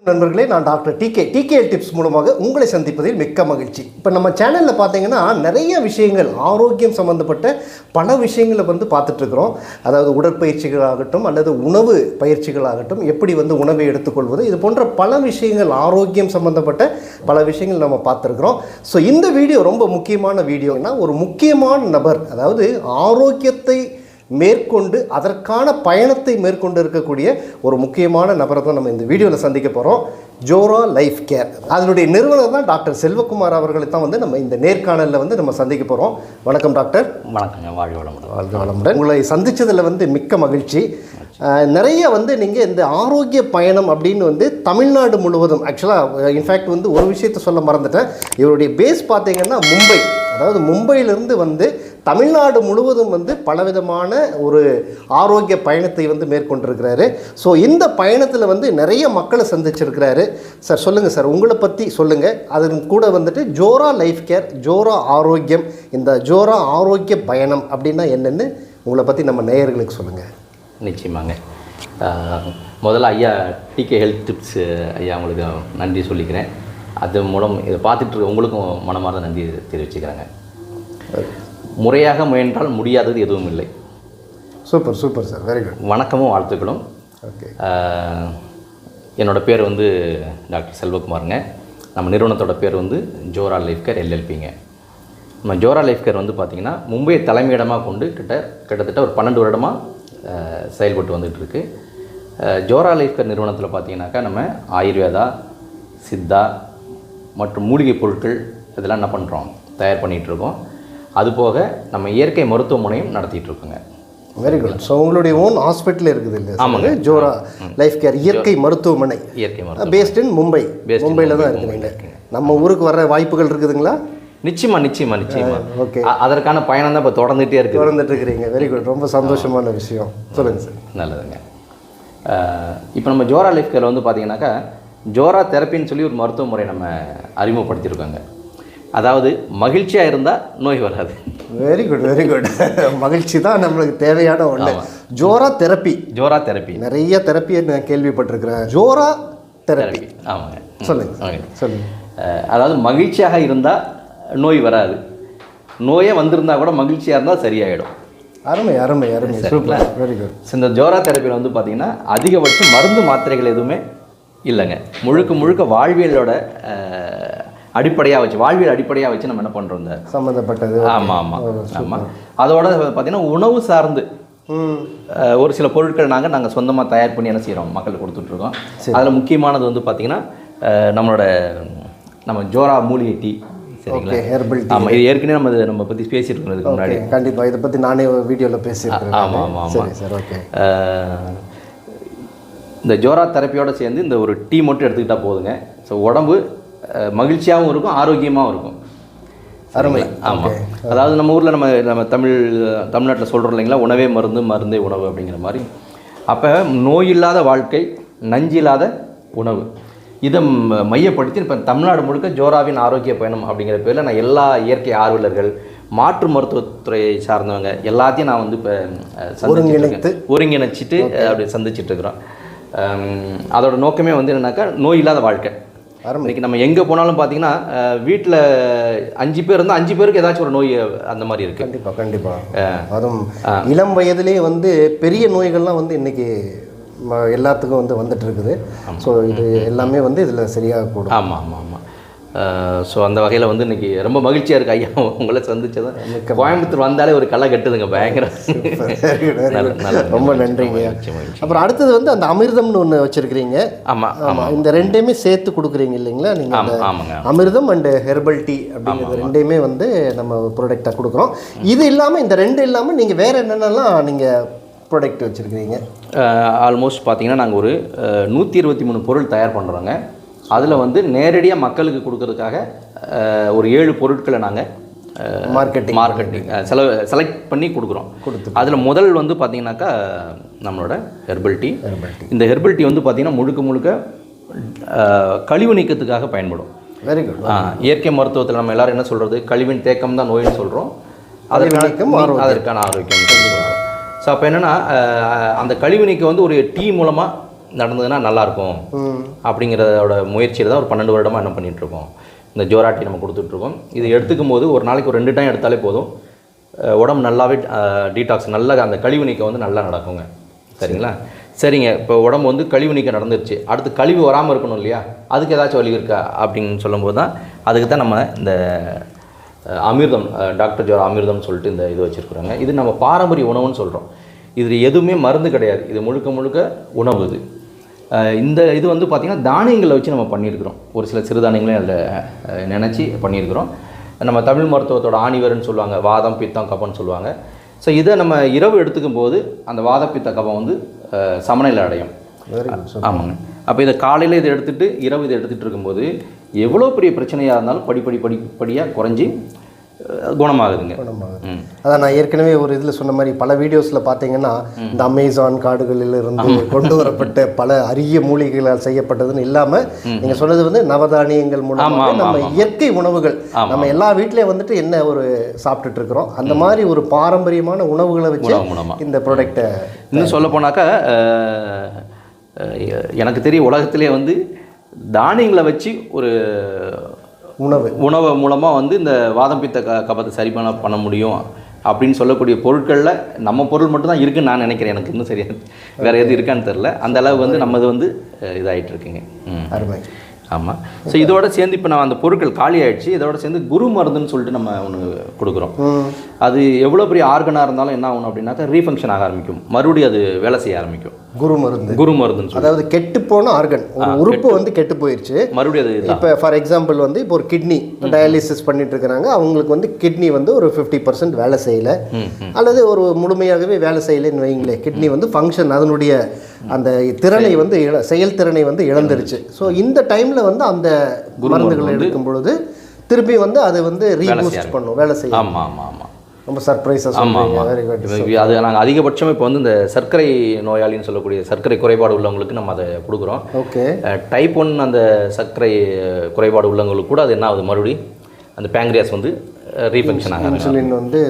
நண்பர்களே, நான் doctor Tkhealthtips மூலமாக உங்களை சந்திப்பதில் மிக்க மகிழ்ச்சி. இப்போ நம்ம சேனலில் பார்த்தீங்கன்னா நிறைய விஷயங்கள் ஆரோக்கியம் சம்மந்தப்பட்ட பல விஷயங்களை பார்த்துட்ருக்குறோம். அதாவது உடற்பயிற்சிகளாகட்டும் அல்லது உணவு பயிற்சிகளாகட்டும், எப்படி உணவை எடுத்துக்கொள்வது, இது போன்ற பல விஷயங்கள் ஆரோக்கியம் சம்மந்தப்பட்ட பல விஷயங்கள் நம்ம பார்த்துருக்குறோம். ஸோ இந்த வீடியோ ரொம்ப முக்கியமான வீடியோனா, ஒரு முக்கியமான நபர், அதாவது ஆரோக்கியத்தை மேற்கொண்டு அதற்கான பயணத்தை மேற்கொண்டு இருக்கக்கூடிய ஒரு முக்கியமான நபரை தான் நம்ம இந்த வீடியோவில் சந்திக்க போகிறோம். ஜோரா லைஃப் கேர், அதனுடைய நிறுவனர் தான் டாக்டர் செல்வகுமார் அவர்களை தான் நம்ம இந்த நேர்காணலில் நம்ம சந்திக்க போகிறோம். வணக்கம் டாக்டர். வணக்கங்க. வாழ்க வளமுடன். வாழ்க வளமுடன். உங்களை சந்தித்ததில் மிக்க மகிழ்ச்சி. நிறைய நீங்கள் இந்த ஆரோக்கிய பயணம் அப்படின்னு தமிழ்நாடு முழுவதும், ஆக்சுவலாக இன்ஃபேக்ட் ஒரு விஷயத்தை சொல்ல மறந்துட்டேன். இவருடைய பேஸ் பார்த்தீங்கன்னா மும்பை, அதாவது மும்பையிலிருந்து தமிழ்நாடு முழுவதும் பலவிதமான ஒரு ஆரோக்கிய பயணத்தை மேற்கொண்டிருக்கிறாரு. ஸோ இந்த பயணத்தில் நிறைய மக்களை சந்திச்சிருக்கிறாரு. சார் சொல்லுங்கள் சார், உங்களை பற்றி சொல்லுங்கள். அதன் கூட ஜோரா லைஃப் கேர், ஜோரா ஆரோக்கியம், இந்த ஜோரா ஆரோக்கிய பயணம் அப்படின்னா என்னென்னு உங்களை பற்றி நம்ம நேயர்களுக்கு சொல்லுங்கள். நிச்சயமாங்க. முதல்ல ஐயா Tkhealthtips ஐயா உங்களுக்கு நன்றி சொல்லிக்கிறேன். அது மூலம் இதை பார்த்துட்டு இருக்க உங்களுக்கும் மனமார்ந்த நன்றி தெரிவிச்சுக்கிறாங்க. முறையாக முயன்றால் முடியாதது எதுவும் இல்லை. Super super sir, very good. வணக்கமும் வாழ்த்துக்களும். ஓகே. என்னோடய பேர் டாக்டர் செல்வகுமாருங்க. நம்ம நிறுவனத்தோட பேர் joralifecare LLPங்க. நம்ம ஜோரா லைஃப் கேர் பார்த்திங்கன்னா மும்பையை தலைமையிடமாக கொண்டு கிட்டத்தட்ட ஒரு 12 வருடமாக செயல்பட்டு வந்துட்டுருக்கு. ஜோரா லைஃப் கேர் நிறுவனத்தில் பார்த்திங்கனாக்கா நம்ம ஆயுர்வேதா, சித்தா மற்றும் மூலிகை பொருட்கள் இதெல்லாம் என்ன பண்ணுறோம், தயார் பண்ணிகிட்ருக்கோம். அதுபோக நம்ம இயற்கை மருத்துவமனையும் நடத்திட்டுருக்கோங்க. Very good. ஸோ உங்களுடைய ஓன் ஹாஸ்பிட்டல் இருக்குது இல்லை? ஆமாங்க. ஜோரா லைஃப் கேர் இயற்கை மருத்துவமனை, இயற்கை மருத்துவம் பேஸ்ட் இன் மும்பை. மும்பையில் தான் இருக்குங்க. நம்ம ஊருக்கு வர வாய்ப்புகள் இருக்குதுங்களா? நிச்சயமா. ஓகே. அதற்கான பயணம் தான் இப்போ தொடர்ந்துகிட்டே இருக்கிறீங்க. வெரி குட், ரொம்ப சந்தோஷமான விஷயம். சொல்லுங்கள் சார். நல்லதுங்க. இப்போ நம்ம ஜோரா லைஃப் கேரில் பார்த்தீங்கன்னாக்கா ஜோரா தெரப்பின்னு சொல்லி ஒரு மருத்துவ முறை நம்ம அறிமுகப்படுத்தியிருக்காங்க. அதாவது மகிழ்ச்சியாக இருந்தால் நோய் வராது. Very good, very good. மகிழ்ச்சி தான் நம்மளுக்கு தேவையான ஒன்று. ஜோரா தெரப்பி நிறைய தெரப்பியை நான் கேள்விப்பட்டிருக்கிறேன். ஜோரா தெரப்பி. ஆமாங்க. சொல்லுங்கள். அதாவது மகிழ்ச்சியாக இருந்தால் நோய் வராது, நோயே வந்திருந்தால் கூட மகிழ்ச்சியாக இருந்தால் சரியாயிடும். அருமை. Super, very good. இந்த ஜோரா தெரப்பியில் பார்த்தீங்கன்னா அதிகபட்சம் மருந்து மாத்திரைகள் எதுவுமே இல்லைங்க. முழுக்க வாழ்வியலோட வாழ்வியல் அடிப்படையாக வச்சு நம்ம என்ன பண்ணுறோம், இந்த சம்மந்தப்பட்டது. ஆமாம். அதோட பார்த்தீங்கன்னா உணவு சார்ந்து ஒரு சில பொருட்கள் நாங்கள் சொந்தமாக தயார் பண்ணி என்ன செய்கிறோம், மக்களுக்கு கொடுத்துட்ருக்கோம். அதில் முக்கியமானது பார்த்தீங்கன்னா நம்ம ஜோரா மூலிகை டீ. சரிங்களா? Herbal tea. ஆமாம், இது ஏற்கனவே நம்ம பற்றி பேசிட்டு இருக்கோம் இதுக்கு முன்னாடி. கண்டிப்பாக இதை பற்றி நானே வீடியோவில் பேசியிருக்கேன். ஆமாம். Sir, okay. இந்த ஜோரா தெரப்பியோடு சேர்ந்து இந்த ஒரு டீ மட்டும் எடுத்துக்கிட்டால் போதுங்க. ஸோ உடம்பு மகிழ்ச்சியாகவும் இருக்கும், ஆரோக்கியமாகவும் இருக்கும். அருமை. ஆமாம். அதாவது நம்ம ஊரில் நம்ம தமிழ்நாட்டில் சொல்கிறோம் இல்லைங்களா, உணவே மருந்து, மருந்தே உணவு அப்படிங்கிற மாதிரி. அப்போ நோய் இல்லாத வாழ்க்கை, நஞ்சு இல்லாத உணவு, இதை மையப்படுத்தி இப்போ தமிழ்நாடு முழுக்க ஜோராவின் ஆரோக்கிய பயணம் அப்படிங்கிற பேரில் நான் எல்லா இயற்கை ஆர்வலர்கள், மாற்று மருத்துவத்துறையை சார்ந்தவங்க எல்லாத்தையும் நான் இப்போ ஒருங்கிணைச்சிட்டு அப்படி சந்திச்சிட்ருக்குறோம். அதோட நோக்கமே என்னன்னாக்கா நோய் இல்லாத வாழ்க்கை. இன்றைக்கி நம்ம எங்கே போனாலும் பார்த்தீங்கன்னா வீட்டில் 5 பேர் இருந்தால் 5 பேருக்கு ஏதாச்சும் ஒரு நோய் அந்த மாதிரி இருக்குது. கண்டிப்பாக. அதுவும் இளம் வயதிலே பெரிய நோய்கள்லாம் இன்றைக்கி எல்லாத்துக்கும் வந்துட்டு இருக்குது. ஸோ இது எல்லாமே இதில் சரியாக கூடும். ஆமாம். ஸோ அந்த வகையில் இன்றைக்கி ரொம்ப மகிழ்ச்சியாக இருக்குது ஐயா உங்களை சந்திச்சதும். கோயம்புத்தூர் வந்தாலே ஒரு களை கட்டுதுங்க, பயங்கர. ரொம்ப நன்றிங்க. அப்புறம் அடுத்தது அந்த அமிர்தம்னு ஒன்று வச்சுருக்கிறீங்க. ஆமாம். இந்த ரெண்டையுமே சேர்த்து கொடுக்குறீங்க இல்லைங்களா நீங்கள்? ஆமாங்க. அமிர்தம் அண்டு ஹெர்பல் டீ அப்படிங்கிறது ரெண்டையுமே நம்ம ப்ராடக்டாக கொடுக்குறோம். இது இல்லாமல், இந்த ரெண்டு இல்லாமல் நீங்கள் வேறு என்னென்னலாம் நீங்கள் ப்ராடக்ட் வச்சுருக்கிறீங்க? ஆல்மோஸ்ட் பார்த்தீங்கன்னா நாங்கள் ஒரு 123 பொருள் தயார் பண்ணுறோங்க. அதில் நேரடியாக மக்களுக்கு கொடுக்கறதுக்காக ஒரு 7 பொருட்களை நாங்கள் மார்க்கெட்டிங் செலக்ட் பண்ணி கொடுக்குறோம். அதில் முதல் பார்த்தீங்கன்னாக்கா நம்மளோட ஹெர்பல் டீ. இந்த ஹெர்பல் டீ பார்த்தீங்கன்னா முழுக்க கழிவு நீக்கத்துக்காக பயன்படும். Very good. இயற்கை மருத்துவத்தில் நம்ம எல்லோரும் என்ன சொல்கிறது, கழிவின் தேக்கம் தான் நோயின்னு சொல்கிறோம். அதற்கான ஆரோக்கியம் சொல்கிறோம். ஸோ அப்போ என்னென்னா அந்த கழிவு நீக்கம் ஒரு டீ மூலமாக நடந்ததுன்னா நல்லாயிருக்கும் அப்படிங்கிறதோட முயற்சியில் தான் ஒரு 12 வருடமாக என்ன பண்ணிகிட்ருக்கோம். இந்த ஜோரா டீ நம்ம கொடுத்துட்ருக்கோம். இது எடுத்துக்கும் போது ஒரு நாளைக்கு ஒரு 2 டைம் எடுத்தாலே போதும். உடம்பு நல்லாவே டீடாக்ஸ் நல்லா அந்த கழிவு நீக்கம் வந்து நல்லா நடக்குங்க. சரிங்களா? சரிங்க. இப்போ உடம்பு வந்து கழிவு நீக்கம் நடந்துருச்சு, அடுத்து கழிவு வராமல் இருக்கணும் இல்லையா, அதுக்கு ஏதாச்சும் வழி இருக்கா அப்படின்னு சொல்லும்போது தான் அதுக்கு தான் நம்ம இந்த அமிர்தம், டாக்டர் ஜோரா அமிர்தம்னு சொல்லிட்டு இந்த இது வச்சுருக்குறாங்க. இது நம்ம பாரம்பரிய உணவுன்னு சொல்கிறோம். இது எதுவுமே மருந்து கிடையாது, இது முழுக்க முழுக்க உணவு. இது இந்த இது வந்து பார்த்திங்கன்னா தானியங்களை வச்சு நம்ம பண்ணியிருக்கிறோம். ஒரு சில சிறுதானியங்களையும் அதில் நினச்சி பண்ணியிருக்கிறோம். நம்ம தமிழ் மருத்துவத்தோட ஆணிவர்னு சொல்லுவாங்க, வாதம் பித்தம் கபம்னு சொல்லுவாங்க. ஸோ இதை நம்ம இரவு எடுத்துக்கும் போது அந்த வாத பித்த கபம் வந்து சமநிலை அடையும். ஆமாங்க. அப்போ இதை காலையில் இதை எடுத்துகிட்டு இரவு இதை எடுத்துகிட்டு இருக்கும்போது எவ்வளோ பெரிய பிரச்சனையாக இருந்தாலும் படிப்படியாக குறைஞ்சி குணமாகுதுங்க. அதான் நான் ஏற்கனவே ஒரு இதில் சொன்ன மாதிரி பல வீடியோஸில் பார்த்தீங்கன்னா இந்த அமேசான் காடுகளிலிருந்து கொண்டு வரப்பட்ட பல அரிய மூலிகைகளால் செய்யப்பட்டதுன்னு இல்லாமல் நீங்கள் சொன்னது வந்து நவதானியங்கள் மூலமாக நம்ம இயற்கை உணவுகள் நம்ம எல்லா வீட்லேயும் வந்துட்டு என்ன ஒரு சாப்பிட்டுட்டு இருக்கிறோம், அந்த மாதிரி ஒரு பாரம்பரியமான உணவுகளை வச்சு இந்த ப்ராடக்டை இன்னும் சொல்ல போனாக்கா எனக்கு தெரிய உலகத்திலே வந்து தானியங்களை வச்சு ஒரு உணவு மூலமாக வந்து இந்த வாதம் பித்த கபத்தை சரி பண்ண முடியும் அப்படின்னு சொல்லக்கூடிய பொருட்களில் நம்ம பொருள் மட்டும்தான் இருக்குன்னு நான் நினைக்கிறேன். எனக்கு இன்னும் சரியாக வேறு எதுவும் இருக்கான்னு தெரில. அந்த அளவு வந்து நம்ம இது வந்து இதாகிட்டு இருக்குங்க. அருமை. ஆமாம். ஸோ இதோட சேர்ந்து இப்போ நம்ம அந்த பொருட்கள் காலி ஆகிடுச்சு, இதோட சேர்ந்து குரு மருந்துன்னு சொல்லிட்டு நம்ம ஒன்று கொடுக்குறோம். அது எவ்வளோ பெரிய ஆர்கனாக இருந்தாலும் என்ன ஆகணும் அப்படின்னாக்கா ரீஃபங்க்ஷன் ஆக ஆரம்பிக்கும், மறுபடியும் அது வேலை செய்ய ஆரம்பிக்கும். குரு மருந்துன்னு சொல்லி, அதாவது கெட்டு போன ஆர்கன், ஒரு உறுப்பு வந்து கெட்டு போயிடுச்சு, மறுபடியும் அது இப்போ ஃபார் எக்ஸாம்பிள் வந்து இப்போ ஒரு கிட்னி டயாலிசிஸ் பண்ணிட்டு இருக்கிறாங்க, அவங்களுக்கு வந்து கிட்னி வந்து ஒரு 50% வேலை செய்யலை அல்லது ஒரு முழுமையாகவே வேலை செய்யலைன்னு வைங்களே, கிட்னி வந்து ஃபங்க்ஷன் அதனுடைய அந்த திறனை வந்து செயல்திறனை வந்து இழந்துருச்சு. ஸோ இந்த டைமில் வந்து அந்த மருந்துகளை எடுக்கும் பொழுது திருப்பி வந்து அது வந்து ரீபூஸ்ட் பண்ணும், வேலை செய்யும். ஆமாம். ரொம்ப சர்ப்ரைஸாக. அது நாங்கள் அதிகபட்சமாக இப்போ வந்து இந்த சர்க்கரை நோயாளின்னு சொல்லக்கூடிய சர்க்கரை குறைபாடு உள்ளவங்களுக்கு நம்ம அதை கொடுக்குறோம். ஓகே. டைப் 1 அந்த சர்க்கரை குறைபாடு உள்ளவங்களுக்கு கூட அது என்ன ஆகுது, மறுபடியும் அந்த பேங்க்ரியாஸ் வந்து ரீஃபங்க்ஷன் ஆகும், இன்சுலின் வந்து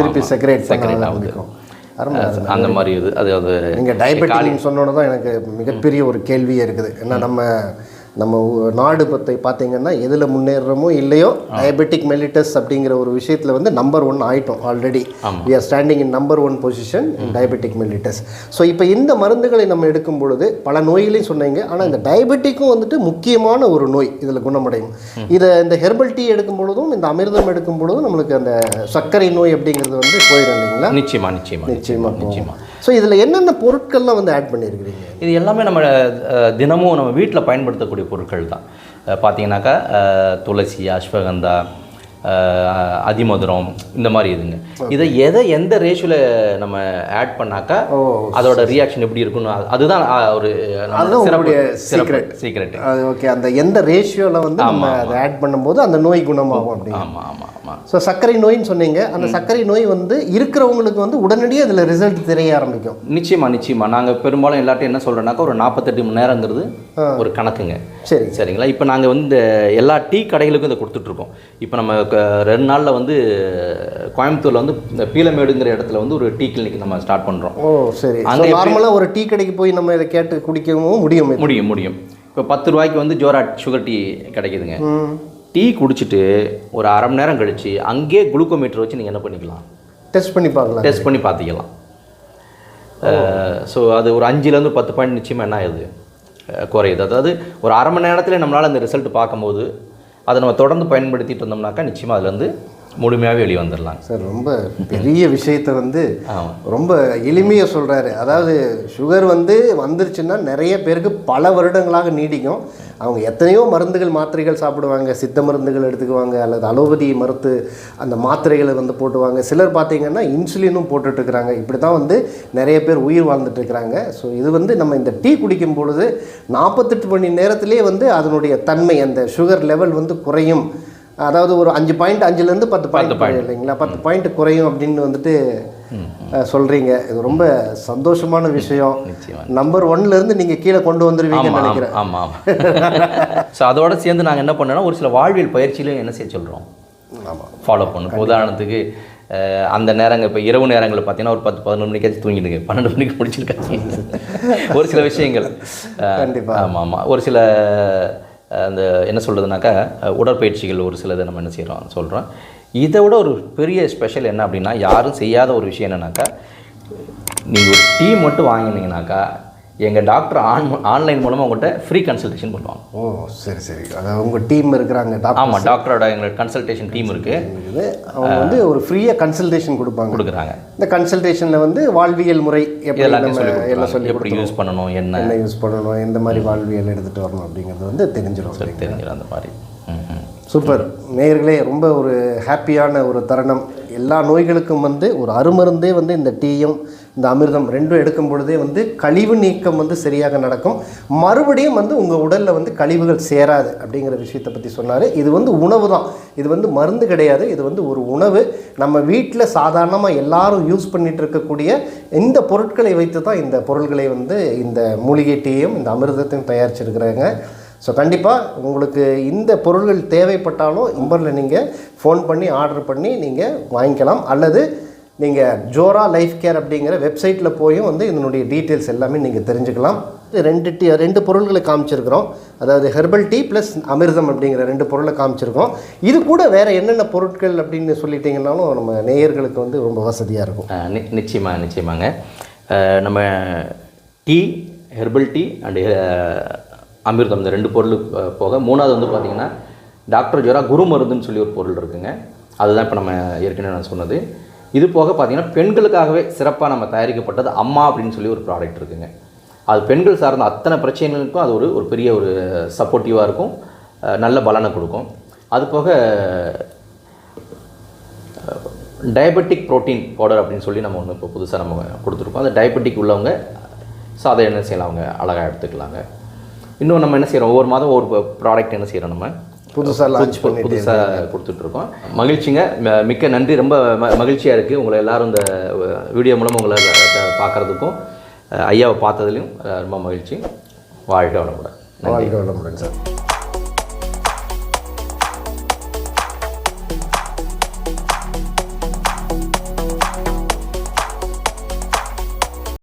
திருப்பி செக்ரேட் ஆகுது. அந்த மாதிரி இது அது நீங்கள் டயபெட்டிக்னு சொன்னோன்னு தான் எனக்கு மிகப்பெரிய ஒரு கேள்வியே இருக்குது. ஏன்னா நம்ம நாடு பற்றி பார்த்தீங்கன்னா எதில் முன்னேறமோ இல்லையோ டயபெட்டிக் மெலிட்டஸ் அப்படிங்கிற ஒரு விஷயத்தில் வந்து நம்பர் 1 ஆகிட்டோம் already. We are standing in number 1 position in diabetic mellitus. So இப்போ இந்த மருந்துகளை நம்ம எடுக்கும் பொழுது பல நோய்களையும் சொன்னீங்க, ஆனால் இந்த டயபெட்டிக்கும் வந்துட்டு முக்கியமான ஒரு நோய் இதில் குணமடையும். இதை இந்த ஹெர்பல் டீ எடுக்கும் பொழுதும் இந்த அமிர்தம் எடுக்கும் பொழுதும் நம்மளுக்கு அந்த சர்க்கரை நோய் அப்படிங்கிறது வந்து போயிடும் இல்லைங்களா? நிச்சயமாக. ஸோ இதில் என்னென்ன பொருட்கள்லாம் வந்து ஆட் பண்ணியிருக்கிறீங்க? இது எல்லாமே நம்ம தினமும் நம்ம வீட்டில் பயன்படுத்தக்கூடிய பொருட்கள் தான். பார்த்தீங்கன்னாக்கா துளசி, அஸ்வகந்தா, அதிமதுரம், இந்த மாதிரி இதுங்க. இதை எந்த ரேஷியோவில் நம்ம ஆட் பண்ணாக்கா அதோட ரியாக்ஷன் எப்படி இருக்குன்னு அதுதான் ஒரு சீக்ரெட். ஓகே. அந்த எந்த ரேஷியோவில் வந்து நம்ம அதை ஆட் பண்ணும்போது அந்த நோய் குணமாகும் அப்படி. ஆமாம். ஸோ சர்க்கரை நோயின்னு சொன்னீங்க, அந்த சர்க்கரை நோய் வந்து இருக்கிறவங்களுக்கு வந்து உடனடியாக அதில் ரிசல்ட் தெரிய ஆரம்பிக்கும். நிச்சயமாக. நாங்கள் பெரும்பாலும் எல்லாத்தையும் என்ன சொல்கிறோன்னாக்கா ஒரு 48 மணி நேரங்கிறது ஒரு கணக்குங்க. சரிங்களா? இப்போ நாங்கள் வந்து இந்த எல்லா டீ கடைகளுக்கும் இதை கொடுத்துட்ருக்கோம். இப்போ நம்ம 2 நாளில் வந்து கோயம்புத்தூரில் வந்து இந்த பீலமேடுங்கிற இடத்துல வந்து ஒரு டீ கிளினிக் நம்ம ஸ்டார்ட் பண்ணுறோம். சரி. அங்கே நார்மலாக ஒரு டீ கடைக்கு போய் நம்ம இதை கேட்டு குடிக்கவும் முடியும். இப்போ 10 ரூபாய்க்கு வந்து ஜோரா சுகர் டீ கிடைக்குதுங்க. டீ குடிச்சிட்டு ஒரு அரை மணி நேரம் கழித்து அங்கேயே குளுக்கோமீட்டர் வச்சு நீங்கள் என்ன பண்ணிக்கலாம், டெஸ்ட் பண்ணி பார்த்துக்கலாம். ஸோ அது ஒரு 5லேருந்து 10 பாயிண்ட் நிச்சயமாக என்ன ஆகுது, குறையுது. அதாவது ஒரு அரை மணி நேரத்தில் நம்மளால் அந்த ரிசல்ட் பார்க்கும்போது அதை நம்ம தொடர்ந்து பயன்படுத்திட்டு இருந்தோம்னாக்கா நிச்சயமாக அதுலேருந்து முழுமையாகவே வெளியே வந்துடலாம். சார் ரொம்ப பெரிய விஷயத்தை வந்து ரொம்ப எளிமையாக சொல்கிறாரு. அதாவது சுகர் வந்துருச்சுன்னா நிறைய பேருக்கு பல வருடங்களாக நீடிக்கும். அவங்க எத்தனையோ மருந்துகள் மாத்திரைகள் சாப்பிடுவாங்க, சித்த மருந்துகள் எடுத்துக்குவாங்க அல்லது அலோபதி மருத்து அந்த மாத்திரைகளை வந்து போட்டுவாங்க. சிலர் பார்த்திங்கன்னா இன்சுலினும் போட்டுட்ருக்குறாங்க. இப்படி தான் வந்து நிறைய பேர் உயிர் வாழ்ந்துட்டுருக்குறாங்க. ஸோ இது வந்து நம்ம இந்த டீ குடிக்கும் பொழுது 48 மணி நேரத்திலே வந்து அதனுடைய தன்மை அந்த சுகர் லெவல் வந்து குறையும். அதாவது ஒரு 5.5லேருந்து 10 பாயிண்ட் இல்லைங்களா, 10 பாயிண்ட் குறையும் அப்படின்னு வந்துட்டு சொல்கிறீங்க. இது ரொம்ப சந்தோஷமான விஷயம். நம்பர் 1லேருந்து நீங்கள் கீழே கொண்டு வந்துடுவீங்கன்னு நினைக்கிறேன். ஆமாம். ஸோ அதோடு சேர்ந்து நாங்கள் என்ன பண்ணோன்னா ஒரு சில வாழ்வியல் பயிற்சியிலும் என்ன செய்ய சொல்கிறோம், ஃபாலோ பண்ணணும். உதாரணத்துக்கு அந்த நேரங்கள் இப்போ இரவு நேரங்களில் பார்த்தீங்கன்னா ஒரு 10-11 மணிக்காச்சும் தூங்கிடுங்க, 12 மணிக்கு முடிச்சிருக்காங்க ஒரு சில விஷயங்கள். கண்டிப்பாக. ஆமாம், ஒரு சில அந்த என்ன சொல்கிறதுனாக்கா உடற்பயிற்சிகள் ஒரு சிலதை நம்ம என்ன சொல்கிறோம். இதை விட ஒரு பெரிய ஸ்பெஷல் என்ன அப்படின்னா, யாரும் செய்யாத ஒரு விஷயம் என்னன்னாக்கா, நீங்கள் ஒரு டீ மட்டும் வாங்கினீங்கனாக்கா எங்கள் டாக்டர் ஆன்லைன் மூலமாக உங்கள்கிட்ட ஃப்ரீ கன்சல்டேஷன் பண்ணுவாங்க. ஓ சரி சரி. அதாவது உங்கள் டீம் இருக்கிறாங்க டாக்டர். ஆமாம், டாக்டரோட எங்களுக்கு கன்சல்டேஷன் டீம் இருக்குது. அவங்க வந்து ஒரு ஃப்ரீயாக கன்சல்டேஷன் கொடுக்குறாங்க. இந்த கன்சல்டேஷனில் வந்து வாழ்வியல் முறை எல்லாம் சொல்லி எப்படி யூஸ் பண்ணணும், என்ன யூஸ் பண்ணணும், எந்த மாதிரி வாழ்வியல் எடுத்துகிட்டு வரணும் அப்படிங்கிறது வந்து தெரிஞ்சிடும் அந்த மாதிரி. சூப்பர். நேயர்களே, ரொம்ப ஒரு ஹாப்பியான ஒரு தருணம். எல்லா நோய்களுக்கும் வந்து ஒரு அருமருந்தே வந்து இந்த டீயும் இந்த அமிர்தம் ரெண்டும் எடுக்கும் பொழுதே வந்து கழிவு நீக்கம் வந்து சரியாக நடக்கும். மறுபடியும் வந்து உங்கள் உடலில் வந்து கழிவுகள் சேராது அப்படிங்கிற விஷயத்தை பற்றி சொன்னார். இது வந்து உணவு தான், இது வந்து மருந்து கிடையாது. இது வந்து ஒரு உணவு. நம்ம வீட்டில் சாதாரணமாக எல்லாரும் யூஸ் பண்ணிகிட்டு இருக்கக்கூடிய இந்த பொருட்களை வைத்து தான் இந்த பொருள்களை வந்து இந்த மூலிகை டீயும் இந்த அமிர்தத்தையும் தயாரிச்சிருக்கிறாங்க. ஸோ கண்டிப்பாக உங்களுக்கு இந்த பொருள்கள் தேவைப்பட்டாலும் நம்பரில் நீங்கள் ஃபோன் பண்ணி ஆர்டர் பண்ணி நீங்கள் வாங்கிக்கலாம். அல்லது நீங்கள் ஜோரா லைஃப் கேர் அப்படிங்கிற வெப்சைட்டில் போயும் வந்து இதனுடைய டீட்டெயில்ஸ் எல்லாமே நீங்கள் தெரிஞ்சுக்கலாம். ரெண்டு பொருள்களை காமிச்சிருக்கிறோம். அதாவது ஹெர்பல் டீ ப்ளஸ் அமிர்தம் அப்படிங்கிற 2 பொருளை காமிச்சிருக்கோம். இது கூட வேறு என்னென்ன பொருட்கள் அப்படின்னு சொல்லிட்டிங்கனாலும் நம்ம நேயர்களுக்கு வந்து ரொம்ப வசதியாக இருக்கும். நிச்சயமாங்க. நம்ம டீ, ஹெர்பல் டீ அண்டு அமிர்தம் இந்த 2 பொருள் போக 3வது வந்து பார்த்திங்கன்னா டாக்டர் ஜோரா குரு மருந்துன்னு சொல்லி ஒரு பொருள் இருக்குங்க. அதுதான் இப்போ நம்ம ஏற்கனவே நான் சொன்னது. இது போக பார்த்திங்கன்னா பெண்களுக்காகவே சிறப்பாக நம்ம தயாரிக்கப்பட்டது அம்மா அப்படின்னு சொல்லி ஒரு ப்ராடக்ட் இருக்குங்க. அது பெண்கள் சார்ந்த அத்தனை பிரச்சனைகளுக்கும் அது ஒரு பெரிய ஒரு சப்போர்ட்டிவாக இருக்கும், நல்ல பலனை கொடுக்கும். அது போக டயபெட்டிக் ப்ரோட்டீன் பவுடர் அப்படின்னு சொல்லி நம்ம ஒன்று இப்போ புதுசாக நம்ம கொடுத்துருக்கோம். அது டயபெட்டிக் உள்ளவங்க சாதாரண என்ன செய்யலாம், அவங்க அழகாக எடுத்துக்கலாங்க. இன்னும் நம்ம என்ன செய்கிறோம், ஒவ்வொரு மாதம் ஒவ்வொரு ப்ராடக்ட் என்ன செய்கிறோம், நம்ம புதுசாக கொடுத்துட்ருக்கோம். மகிழ்ச்சிங்க, மிக்க நன்றி. ரொம்ப மகிழ்ச்சியாக இருக்குது உங்களை எல்லோரும் இந்த வீடியோ மூலமாக உங்களை பார்க்குறதுக்கும் ஐயாவை பார்த்ததுலையும் ரொம்ப மகிழ்ச்சி. வாழ்க வளமுடன். வாழ்க வளமுடன் சார்.